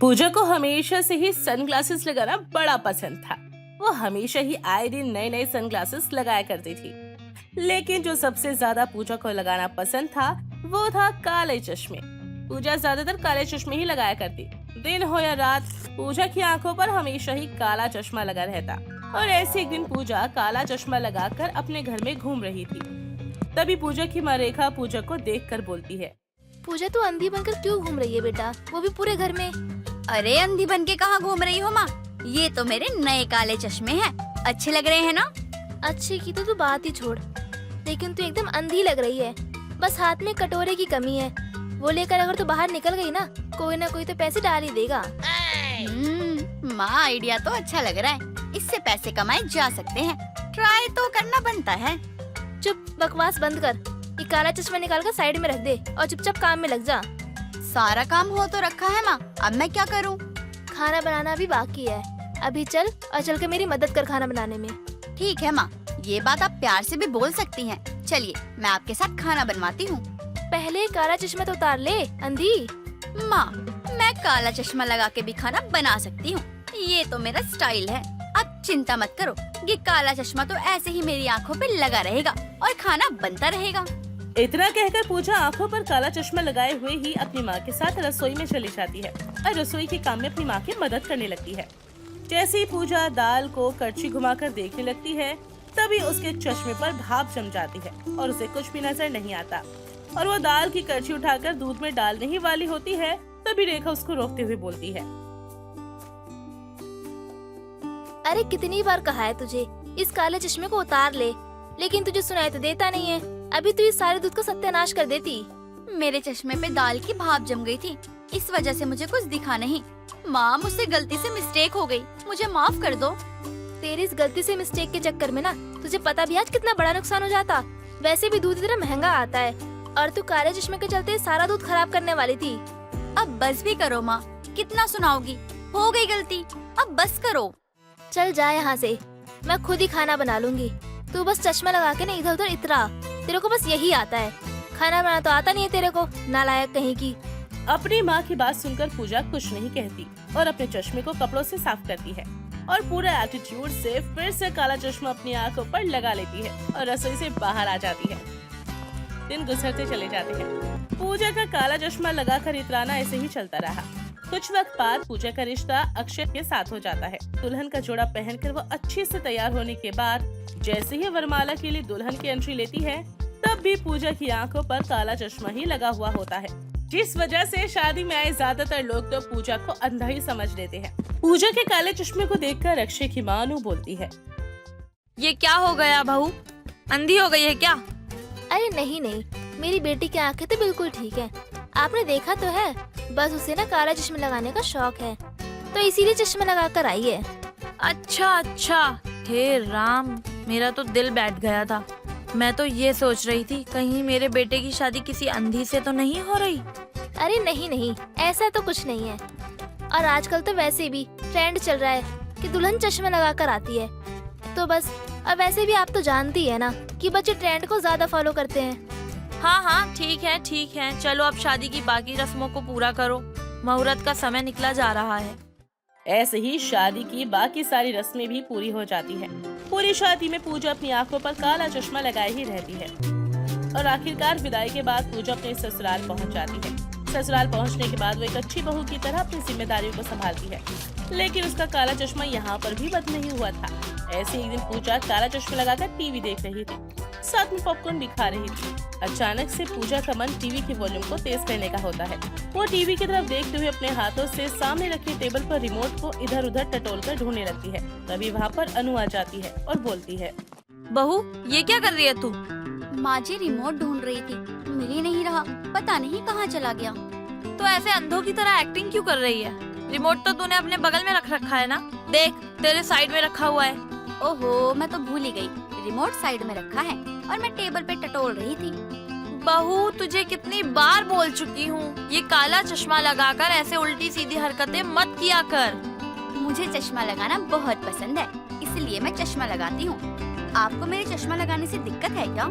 पूजा को हमेशा से ही सनग्लासेस लगाना बड़ा पसंद था। वो हमेशा ही आए दिन नए नए सनग्लासेस लगाया करती थी। लेकिन जो सबसे ज्यादा पूजा को लगाना पसंद था वो था काले चश्मे। पूजा ज्यादातर काले चश्मे ही लगाया करती। दिन हो या रात पूजा की आंखों पर हमेशा ही काला चश्मा लगा रहता। और ऐसे एक दिन पूजा काला चश्मा लगाकर अपने घर में घूम रही थी। तभी पूजा की माँ रेखा पूजा को देखकर बोलती है, पूजा तू अंधी बनकर क्यों घूम रही है बेटा, वो भी पूरे घर में। अरे अंधी बन के कहाँ घूम रही हो माँ, ये तो मेरे नए काले चश्मे हैं, अच्छे लग रहे हैं ना। अच्छे की तो तू बात ही छोड़, लेकिन तू एकदम अंधी लग रही है। बस हाथ में कटोरे की कमी है, वो लेकर अगर तू बाहर निकल गई ना कोई तो पैसे डाल ही देगा। माँ आइडिया तो अच्छा लग रहा है, इससे पैसे कमाए जा सकते हैं, ट्राई तो करना बनता है। चुप, बकवास बंद कर। ये काला चश्मा निकाल कर साइड में रख दे और चुपचाप काम में लग जा। सारा काम हो तो रखा है माँ, अब मैं क्या करूँ? खाना बनाना भी बाकी है, अभी चल और चल के मेरी मदद कर खाना बनाने में। ठीक है माँ, ये बात आप प्यार से भी बोल सकती हैं। चलिए मैं आपके साथ खाना बनवाती हूँ। पहले काला चश्मा तो उतार ले अंधी। माँ मैं काला चश्मा लगा के भी खाना बना सकती हूँ, ये तो मेरा स्टाइल है। आप चिंता मत करो, ये काला चश्मा तो ऐसे ही मेरी आँखों पे लगा रहेगा और खाना बनता रहेगा। इतना कहकर पूजा आंखों पर काला चश्मा लगाए हुए ही अपनी माँ के साथ रसोई में चली जाती है और रसोई के काम में अपनी माँ की मदद करने लगती है। जैसे ही पूजा दाल को करछी घुमाकर देखने लगती है तभी उसके चश्मे पर भाप जम जाती है और उसे कुछ भी नजर नहीं आता और वो दाल की करछी उठाकर दूध में डालने ही वाली होती है। तभी रेखा उसको रोकते हुए बोलती है, अरे कितनी बार कहा है तुझे इस काले चश्मे को उतार ले, लेकिन तुझे सुनाई तो देता नहीं है। अभी तू इस सारे दूध का सत्यानाश कर देती। मेरे चश्मे पे दाल की भाप जम गई थी, इस वजह से मुझे कुछ दिखा नहीं। माँ मुझसे गलती से मिस्टेक हो गई, मुझे माफ कर दो। तेरी इस गलती से मिस्टेक के चक्कर में ना तुझे पता भी आज कितना बड़ा नुकसान हो जाता। वैसे भी दूध इतना महंगा आता है और तू काले चश्मे के चलते सारा दूध खराब करने वाली थी। अब बस भी करो माँ, कितना सुनाओगी, हो गई गलती, अब बस करो। चल जा यहाँ से, मैं खुद ही खाना बना लूंगी। तू बस चश्मा लगा के ना इधर उधर इतरा, तेरे को बस यही आता है। खाना बनाना तो आता नहीं है तेरे को, नालायक कहीं की। अपनी माँ की बात सुनकर पूजा कुछ नहीं कहती और अपने चश्मे को कपड़ों से साफ करती है और पूरा एटीट्यूड से फिर से काला चश्मा अपनी आंखों पर लगा लेती है और रसोई से बाहर आ जाती है। दिन गुजरते चले जाते हैं। पूजा का काला चश्मा लगाकर इतराना ऐसे ही चलता रहा। कुछ वक्त बाद पूजा का रिश्ता अक्षय के साथ हो जाता है। दुल्हन का जोड़ा पहनकर वो अच्छे से तैयार होने के बाद जैसे ही वरमाला के लिए दुल्हन की एंट्री लेती है तब भी पूजा की आंखों पर काला चश्मा ही लगा हुआ होता है, जिस वजह से शादी में आए ज्यादातर लोग तो पूजा को अंधा ही समझ लेते हैं। पूजा के काले चश्मे को देखकर अक्षय की माँ अनु बोलती है, ये क्या हो गया बहू, अंधी हो गई है क्या? अरे नहीं, मेरी बेटी की आंखें तो बिल्कुल ठीक है। आपने देखा तो है, बस उसे ना काला चश्मा लगाने का शौक है तो इसीलिए चश्मा लगा कर आई है। अच्छा, हे राम, मेरा तो दिल बैठ गया था। मैं तो ये सोच रही थी कहीं मेरे बेटे की शादी किसी अंधी से तो नहीं हो रही। अरे नहीं, ऐसा तो कुछ नहीं है। और आजकल तो वैसे भी ट्रेंड चल रहा है कि दुल्हन चश्मा लगा कर आती है, तो बस। और वैसे भी आप तो जानती है ना कि बच्चे ट्रेंड को ज्यादा फॉलो करते हैं। हाँ, ठीक है, चलो अब शादी की बाकी रस्मों को पूरा करो, मुहूर्त का समय निकला जा रहा है। ऐसे ही शादी की बाकी सारी रस्में भी पूरी हो जाती हैं। पूरी शादी में पूजा अपनी आंखों पर काला चश्मा लगाए ही रहती है और आखिरकार विदाई के बाद पूजा अपने ससुराल पहुंच जाती है। ससुराल पहुंचने के बाद वो एक अच्छी बहू की तरह अपनी जिम्मेदारियों को संभालती है, लेकिन उसका काला चश्मा यहाँ पर भी बंद नहीं हुआ था। ऐसे एक दिन पूजा काला चश्मा लगाकर टीवी देख रही थी, साथ में पॉपकॉर्न भी खा रही थी। अचानक से पूजा का मन टीवी की वॉल्यूम को तेज करने का होता है। वो टीवी की तरफ देखते हुए अपने हाथों से सामने रखी टेबल पर रिमोट को इधर उधर टटोलकर ढूंढने लगती है। तभी वहाँ पर अनु आ जाती है और बोलती है, बहू ये क्या कर रही है तू? माँ जी रिमोट ढूंढ रही थी, मिल ही नहीं रहा, पता नहीं कहाँ चला गया। तो ऐसे अंधों की तरह एक्टिंग क्यों कर रही है? रिमोट तो तूने अपने बगल में रख रखा है ना, देख तेरे साइड में रखा हुआ है। ओहो, मैं तो भूल ही गई, रिमोट साइड में रखा है और मैं टेबल पे टटोल रही थी। बहू तुझे कितनी बार बोल चुकी हूँ, ये काला चश्मा लगाकर ऐसे उल्टी सीधी हरकतें मत किया कर। मुझे चश्मा लगाना बहुत पसंद है, इसलिए मैं चश्मा लगाती हूँ। आपको मेरे चश्मा लगाने से दिक्कत है क्या?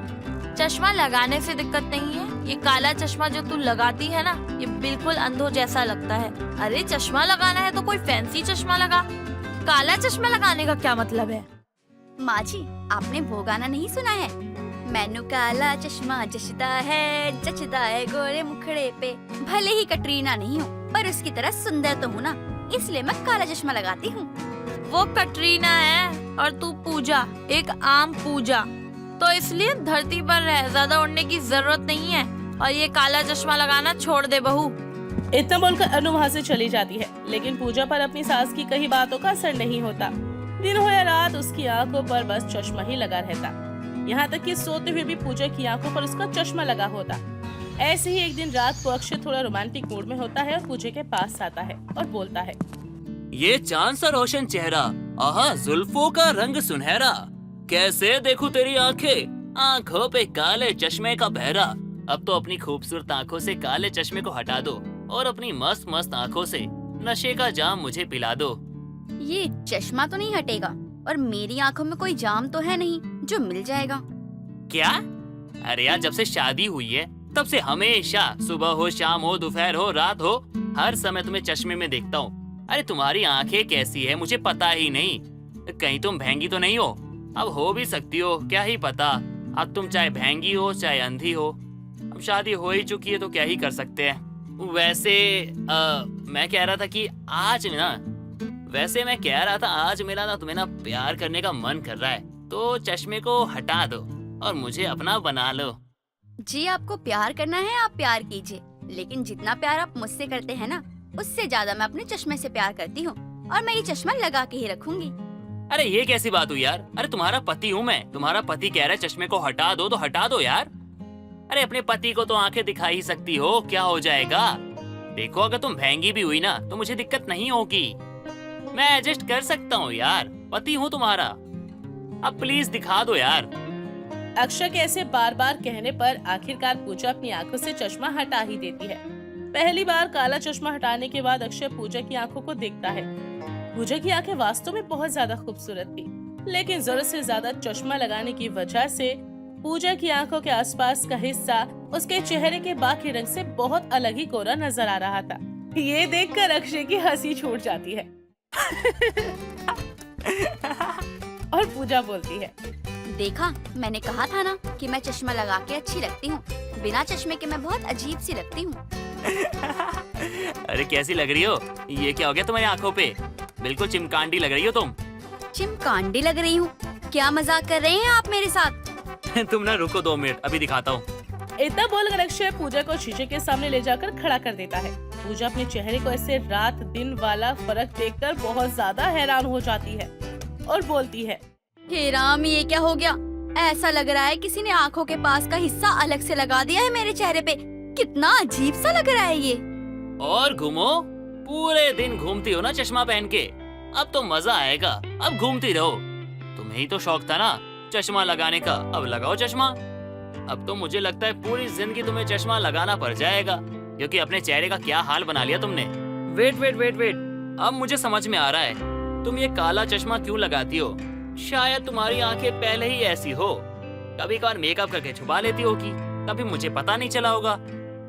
चश्मा लगाने से दिक्कत नहीं है, ये काला चश्मा जो तू लगाती है ना, ये बिल्कुल अंधों जैसा लगता है। अरे चश्मा लगाना है तो कोई फैंसी चश्मा लगा, काला चश्मा लगाने का क्या मतलब है? माँ जी, आपने वो गाना नहीं सुना है? मैनू काला चश्मा जचदा है गोरे मुखड़े पे। भले ही कटरीना नहीं हूँ, पर उसकी तरह सुंदर तो हूँ ना, इसलिए मैं काला चश्मा लगाती हूँ। वो कटरीना है और तू पूजा, एक आम पूजा, तो इसलिए धरती पर रह, ज्यादा उड़ने की जरूरत नहीं है। और ये काला चश्मा लगाना छोड़ दे बहू। इतना बोलकर अनु वहाँ से चली जाती है, लेकिन पूजा पर अपनी सास की कही बातों का असर नहीं होता। दिन हो या रात उसकी आंखों पर बस चश्मा ही लगा रहता। यहाँ तक कि सोते हुए भी पूजा की आंखों पर उसका चश्मा लगा होता। ऐसे ही एक दिन रात को अक्षय थोड़ा रोमांटिक मूड में होता है और पूजा के पास आता है और बोलता है, ये चांद सा रोशन चेहरा, आहा जुल्फों का रंग सुनहरा, कैसे देखूं तेरी आंखें, आंखों पे काले चश्मे का बहरा। अब तो अपनी खूबसूरत आंखों से काले चश्मे को हटा दो और अपनी मस्त मस्त आंखों से नशे का जाम मुझे पिला दो। ये चश्मा तो नहीं हटेगा और मेरी आंखों में कोई जाम तो है नहीं जो मिल जाएगा। क्या? अरे यार, जब से शादी हुई है तब से हमेशा सुबह हो, शाम हो, दोपहर हो, रात हो, हर समय तुम्हें चश्मे में देखता हूँ। अरे तुम्हारी आंखें कैसी है मुझे पता ही नहीं। कहीं तुम भैंगी तो नहीं हो? अब हो भी सकती हो, क्या ही पता। अब तुम चाहे भैंगी हो चाहे अंधी हो, अब शादी हो ही चुकी है तो क्या ही कर सकते हैं। वैसे मैं कह रहा था कि आज मेरा ना तुम्हें ना प्यार करने का मन कर रहा है, तो चश्मे को हटा दो और मुझे अपना बना लो। जी, आपको प्यार करना है आप प्यार कीजिए, लेकिन जितना प्यार आप मुझसे करते हैं ना, उससे ज्यादा मैं अपने चश्मे से प्यार करती हूँ और मैं ये चश्मा लगा के ही रखूंगी। अरे ये कैसी बात हुई यार? अरे तुम्हारा पति हूँ मैं, तुम्हारा पति कह रहा है चश्मे को हटा दो तो हटा दो यार। अरे अपने पति को तो आंखें दिखा ही सकती हो, क्या हो जाएगा? देखो अगर तुम भैंगी भी हुई ना तो मुझे दिक्कत नहीं होगी, मैं एडजस्ट कर सकता हूँ यार, पति हूँ तुम्हारा। अब प्लीज दिखा दो यार। अक्षय के ऐसे बार बार कहने पर आखिरकार पूजा अपनी आंखों से चश्मा हटा ही देती है। पहली बार काला चश्मा हटाने के बाद अक्षय पूजा की आंखों को देखता है। पूजा की आंखें वास्तव में बहुत ज्यादा खूबसूरत थी, लेकिन जरूरत से ज्यादा चश्मा लगाने की वजह से पूजा की आंखों के आसपास का हिस्सा उसके चेहरे के बाकी रंग से बहुत अलग ही कोरा नजर आ रहा था। ये देखकर अक्षय की हंसी छूट जाती है और पूजा बोलती है, देखा, मैंने कहा था ना कि मैं चश्मा लगा के अच्छी लगती हूँ, बिना चश्मे के मैं बहुत अजीब सी लगती हूँ। अरे कैसी लग रही हो? ये क्या हो गया तुम्हारी आंखों पे? बिल्कुल चिमकांडी लग रही हो तुम। चिमकांडी लग रही हूँ? क्या मजाक कर रहे हैं आप मेरे साथ? तुम ना रुको 2 मिनट, अभी दिखाता हूँ। इतना बोलकर अक्षय पूजा को शीशे के सामने ले जाकर खड़ा कर देता है। पूजा अपने चेहरे को ऐसे रात दिन वाला फर्क देखकर बहुत ज्यादा हैरान हो जाती है और बोलती है, हे राम, ये क्या हो गया? ऐसा लग रहा है किसी ने आंखों के पास का हिस्सा अलग से लगा दिया है मेरे चेहरे पे। कितना अजीब सा लग रहा है ये। और घूमो, पूरे दिन घूमती हो ना चश्मा पहन के, अब तो मजा आएगा, अब घूमती रहो। तुम्हें ही तो शौक था ना चश्मा लगाने का, अब लगाओ चश्मा। अब तो मुझे लगता है पूरी जिंदगी तुम्हें चश्मा लगाना पड़ जाएगा, क्योंकि अपने चेहरे का क्या हाल बना लिया तुमने। वेट, अब मुझे समझ में आ रहा है तुम ये काला चश्मा क्यों लगाती हो। शायद तुम्हारी आंखें पहले ही ऐसी हो, कभी कभार मेकअप करके छुपा लेती होगी, कभी मुझे पता नहीं चला होगा।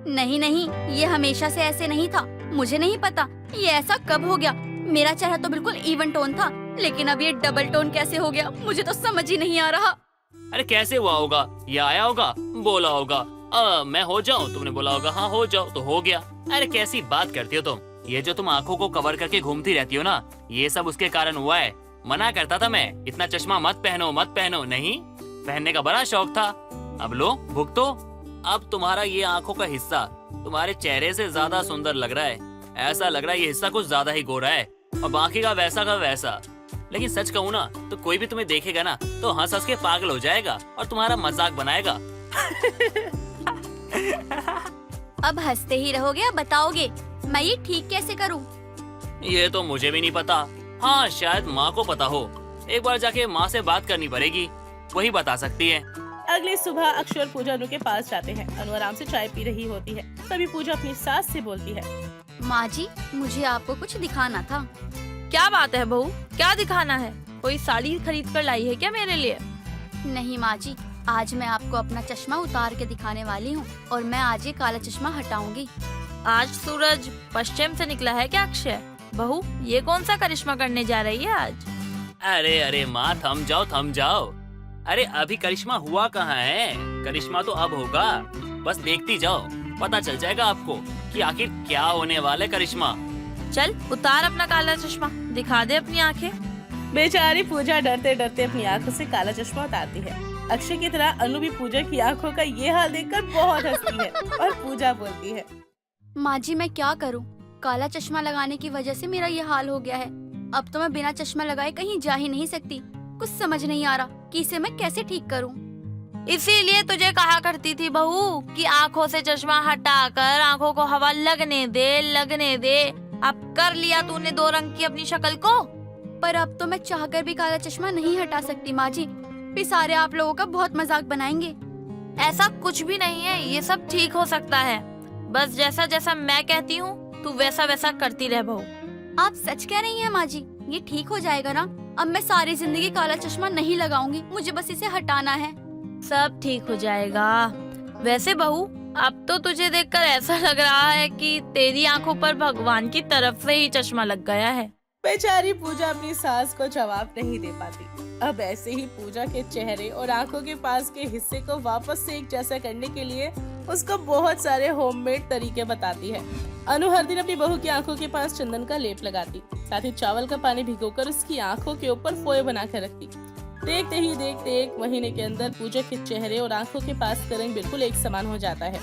नहीं, ये हमेशा से ऐसे नहीं था, मुझे नहीं पता ये ऐसा कब हो गया। मेरा चेहरा तो बिल्कुल इवन टोन था, लेकिन अब ये डबल टोन कैसे हो गया, मुझे तो समझ ही नहीं आ रहा। अरे कैसे हुआ होगा? ये आया होगा, बोला होगा मैं हो जाऊं, तुमने बोला होगा हाँ हो जाओ, तो हो गया। अरे कैसी बात करती हो तुम? ये जो तुम आंखों को कवर करके घूमती रहती हो ना, ये सब उसके कारण हुआ है। मना करता था मैं, इतना चश्मा मत पहनो, नहीं पहनने का बड़ा शौक था। अब लो भुगतो। अब तुम्हारा ये आंखों का हिस्सा तुम्हारे चेहरे से ज्यादा सुंदर लग रहा है, ऐसा लग रहा है ये हिस्सा कुछ ज्यादा ही गोरा है और बाकी का वैसा। लेकिन सच कहूँ ना तो कोई भी तुम्हें देखेगा ना तो हंस हंस के पागल हो जाएगा और तुम्हारा मजाक बनाएगा। अब हंसते ही रहोगे, अब बताओगे मैं ये ठीक कैसे करूँ? ये तो मुझे भी नहीं पता। हाँ शायद माँ को पता हो, एक बार जाके माँ से बात करनी पड़ेगी, वही बता सकती है। अगली सुबह अक्षय और पूजा अनु के पास जाते हैं। अनु आराम से चाय पी रही होती है, तभी पूजा अपनी सास से बोलती है, माँ जी, मुझे आपको कुछ दिखाना था। क्या बात है बहू, क्या दिखाना है? कोई साड़ी खरीद कर लाई है क्या मेरे लिए? नहीं माँ जी, आज मैं आपको अपना चश्मा उतार के दिखाने वाली हूँ और मैं आज ये काला चश्मा हटाऊंगी। आज सूरज पश्चिम से निकला है क्या अक्षय? बहू, ये कौन सा करिश्मा करने जा रही है आज? अरे अरे माँ, थम जाओ थम जाओ। अरे अभी करिश्मा हुआ कहाँ है? करिश्मा तो अब होगा। बस देखती जाओ, पता चल जाएगा आपको कि आखिर क्या होने वाला है करिश्मा। चल उतार अपना काला चश्मा, दिखा दे अपनी आंखें। बेचारी पूजा डरते डरते अपनी आंखों से काला चश्मा उतारती है। अक्षय की तरह अनु भी पूजा की आंखों का ये हाल देखकर बहुत हंसती है और पूजा बोलती है, माँ जी मैं क्या करूँ, काला चश्मा लगाने की वजह से मेरा ये हाल हो गया है। अब तो मैं बिना चश्मा लगाए कहीं जा ही नहीं सकती। कुछ समझ नहीं आ रहा कि इसे मैं कैसे ठीक करूँ। इसीलिए तुझे कहा करती थी बहू कि आंखों से चश्मा हटाकर आंखों को हवा लगने दे। अब कर लिया तूने 2 रंग की अपनी शक्ल को। पर अब तो मैं चाहकर भी काला चश्मा नहीं हटा सकती माँ जी, फिर सारे आप लोगों का बहुत मजाक बनाएंगे। ऐसा कुछ भी नहीं है, ये सब ठीक हो सकता है। बस जैसा जैसा मैं कहती हूँ तू वैसा वैसा करती रह बहू। आप सच कह रही हैं माँ जी, ये ठीक हो जाएगा ना? अब मैं सारी जिंदगी काला चश्मा नहीं लगाऊंगी, मुझे बस इसे हटाना है। सब ठीक हो जाएगा। वैसे बहू, अब तो तुझे देखकर ऐसा लग रहा है कि तेरी आंखों पर भगवान की तरफ से ही चश्मा लग गया है। बेचारी पूजा अपनी सास को जवाब नहीं दे पाती। अब ऐसे ही पूजा के चेहरे और आंखों के पास के हिस्से को वापस से एक जैसा करने के लिए उसको बहुत सारे होममेड तरीके बताती है। अनु हर दिन अपनी बहू की आंखों के पास चंदन का लेप लगाती, साथ ही चावल का पानी भिगोकर उसकी आंखों के ऊपर फोए बनाकर रखती। देखते ही देखते 1 महीने के अंदर पूजा के चेहरे और आंखों के पास का रंग बिल्कुल एक समान हो जाता है।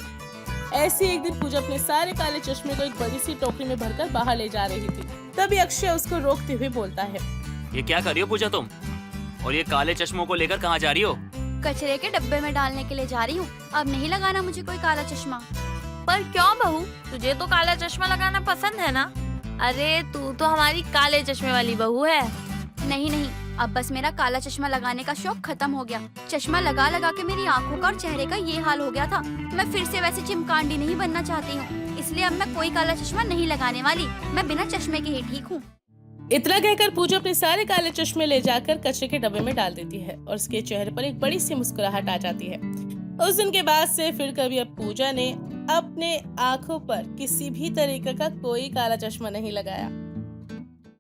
ऐसे एक दिन पूजा अपने सारे काले चश्मे को एक बड़ी सी टोकरी में भरकर बाहर ले जा रही थी। तभी अक्षय उसको रोकते हुए बोलता है, ये क्या कर रही हो पूजा तुम? और ये काले चश्मों को लेकर कहाँ जा रही हो? कचरे के डब्बे में डालने के लिए जा रही हूँ। अब नहीं लगाना मुझे कोई काला चश्मा। पर क्यों बहू, तुझे तो काला चश्मा लगाना पसंद है ना? अरे तू तो हमारी काले चश्मे वाली बहू है। नहीं, अब बस मेरा काला चश्मा लगाने का शौक खत्म हो गया। चश्मा लगा लगा के मेरी आंखों का और चेहरे का ये हाल हो गया था। मैं फिर से वैसे चिमकांडी नहीं बनना चाहती हूँ, इसलिए अब मैं कोई काला चश्मा नहीं लगाने वाली। मैं बिना चश्मे के ही ठीक हूँ। इतना कहकर पूजा अपने सारे काले चश्मे ले जाकर कचरे के डब्बे में डाल देती है और उसके चेहरे पर एक बड़ी सी मुस्कुराहट आ जाती है। उस दिन के बाद से फिर कभी अब पूजा ने अपने आंखों पर किसी भी तरीके का कोई काला चश्मा नहीं लगाया।